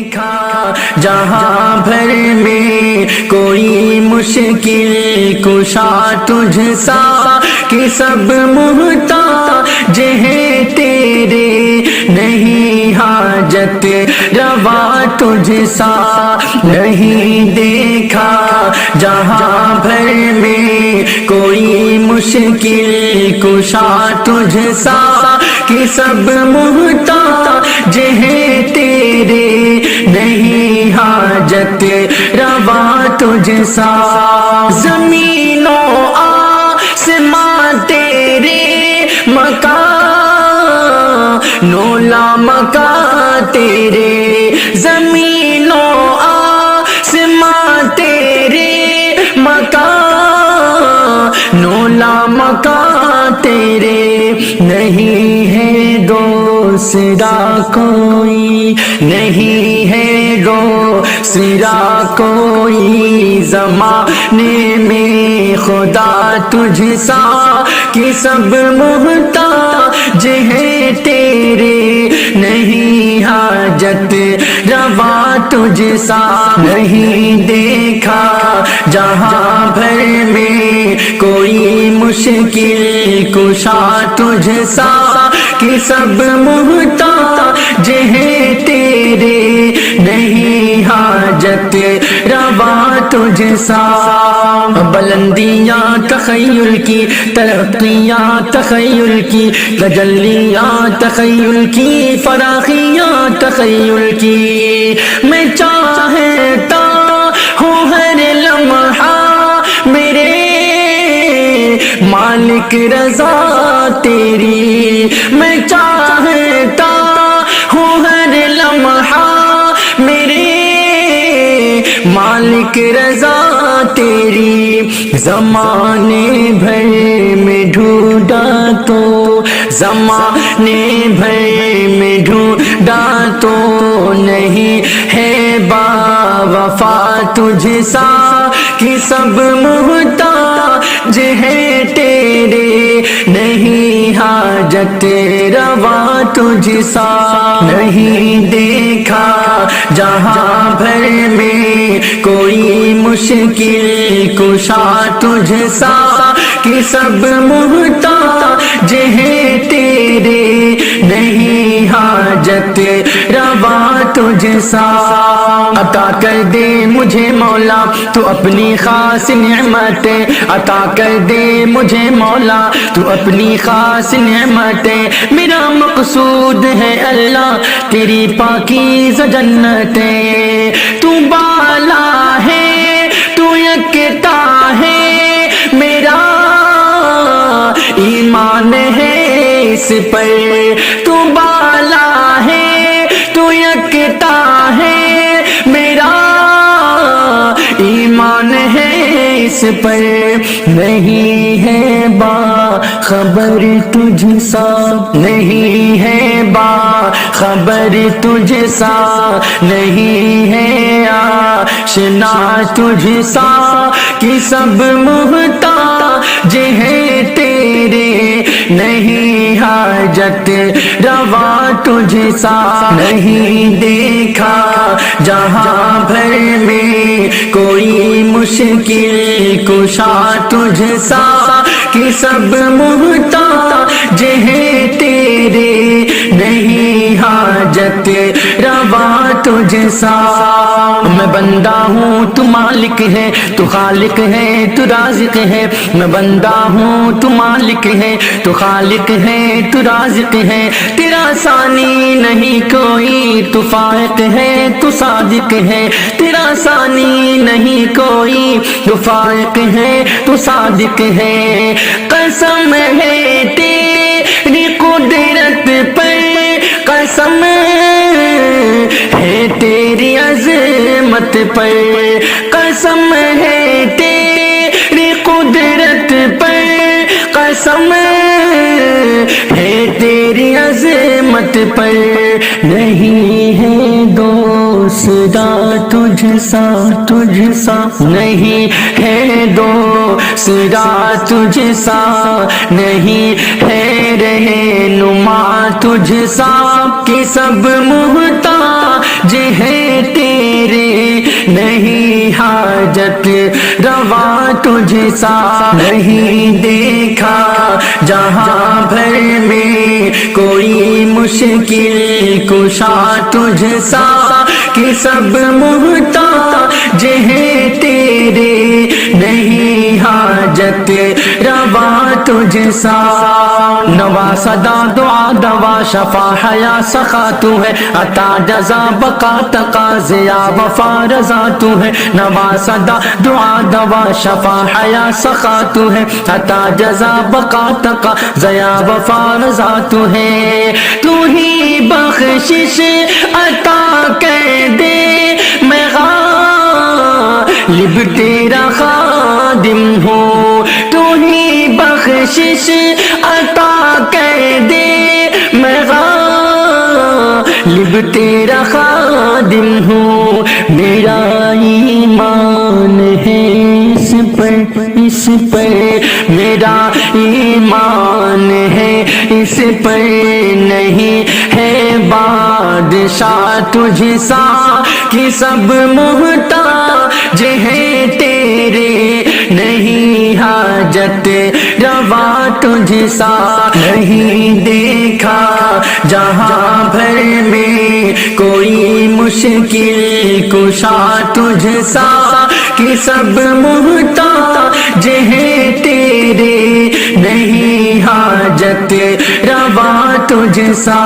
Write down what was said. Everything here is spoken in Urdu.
دیکھا جہاں بھر میں کوئی مشکل کشا تجھ سا کہ سب محتاج ہیں تیرے، نہیں حاجت روا تجھ سا نہیں دیکھا جہاں بھر میں کوئی مشکل کشا تجھ سا کہ سب محتاج ہیں تیرے، نہیں حاجت روا تجھ سا۔ زمین و آسمان تیرے مکان و لامکان تیرے، زمین و آسمان تیرے مکان و لامکان تیرے، نہیں ہے دوسرا کوئی، نہیں ہے دوسرا کوئی زمانے میں خدا تجھ سا کہ سب محتاج ہیں تیرے، نہیں حاجت روا تجھ سا نہیں دیکھا جہاں بھر میں کوئی مشکل کشا تجھ سا کہ سب محتاج ہیں تیرے، نہیں حاجت روا تجھ سا۔ بلندیاں تخیل کی، ترقیاں تخیل کی، تجلیاں تخیل کی، فراخیاں تخیل کی، میں چاہتا ہوں ہر لمحہ میرے مالک رضا تیری، میں چاہتا ہوں ہر لمحہ میرے مالک رضا تیری، زمانے بھر میں ڈھونڈا تو، زمانے بھر میں ڈھونڈا تو نہیں ہے با وفا تجھ سا کہ سب محتاج ہیں تیرے، نہیں حاجت روا تجھ سا نہیں دیکھا جہاں بھر میں کوئی مشکل کشا تجھ سا کہ سب محتاج ہیں تیرے، نہیں حاجت روا تجھ سا۔ عطا کر دے مجھے مولا تو اپنی خاص نعمتیں، عطا کر دے مجھے مولا تو اپنی خاص نعمتیں، میرا مقصود ہے اللہ تیری پاکیزہ جنتیں، تو بالا ہے تو یکتا ہے، میرا ایمان ہے اس پر، تو بالا ہے تو یکتا ہے، میرا ایمان ہے اس پر، نہیں ہے با خبر تجھ سا، نہیں ہے با خبر تجھ سا، نہیں ہے آشنا تجھ سا کہ سب محتاج ہیں تیرے، نہیں حاجت روا تجھ سا نہیں دیکھا جہاں بھر میں کوئی مشکل کشا تجھ سا کہ سب محتاج ہیں تیرے، نہیں حاجت روا تجھ سا۔ میں بندہ ہوں تو مالک ہے، تو خالق ہے تو رازق ہے، میں بندہ ہوں تو مالک ہے، تو خالق ہے تو رازق ہے، تیرا ثانی نہیں کوئی، تو فائق ہے تو صادق ہے، تیرا ثانی نہیں کوئی، تو فائق ہے تو صادق ہے، قسم ہے تیری قدرت پر، قسم ہے تیری عظمت پر، قسم ہے تیری قدرت پر، قسم ہے تیری عظمت پر، نہیں ہے دوسرا تجھ سا، تجھ سا نہیں ہے دوسرا تجھ سا، نہیں ہے رہنما تجھ سا کہ سب محتاج ہیں حاجت روا تجھ سا نہیں دیکھا جہاں بھر میں کوئی مشکل کشا تجھ سا کہ سب محتاج ہیں تیرے نہیں حاجت روا تجھ سا نوا صدا دعا دوا شفا حیا سخا تو ہے عطا جزا بقا تقاضیا وفا رضا تو ہے نوا صدا دعا دوا شفا حیا سخا تو ہے عطا جزا بقا تقاضیا وفا رضا تو ہے تو ہی بخشش عطا کر دے میں غالب تیرا خادم ہوں تو ہی بخشش عطا کر دے میں غالب تیرا خادم ہوں میرا ایمان ہے اس پر میرا ایمان ہے اس پر نہیں ہے بادشاہ تجھ سا کہ سب محتاج ہیں تیرے نہیں حاجت روا تجھ سا نہیں دیکھا جہاں بھر میں کوئی مشکل کشا تجھ سا کہ سب محتاج ہیں تیرے نہیں حاجت روا تجھ سا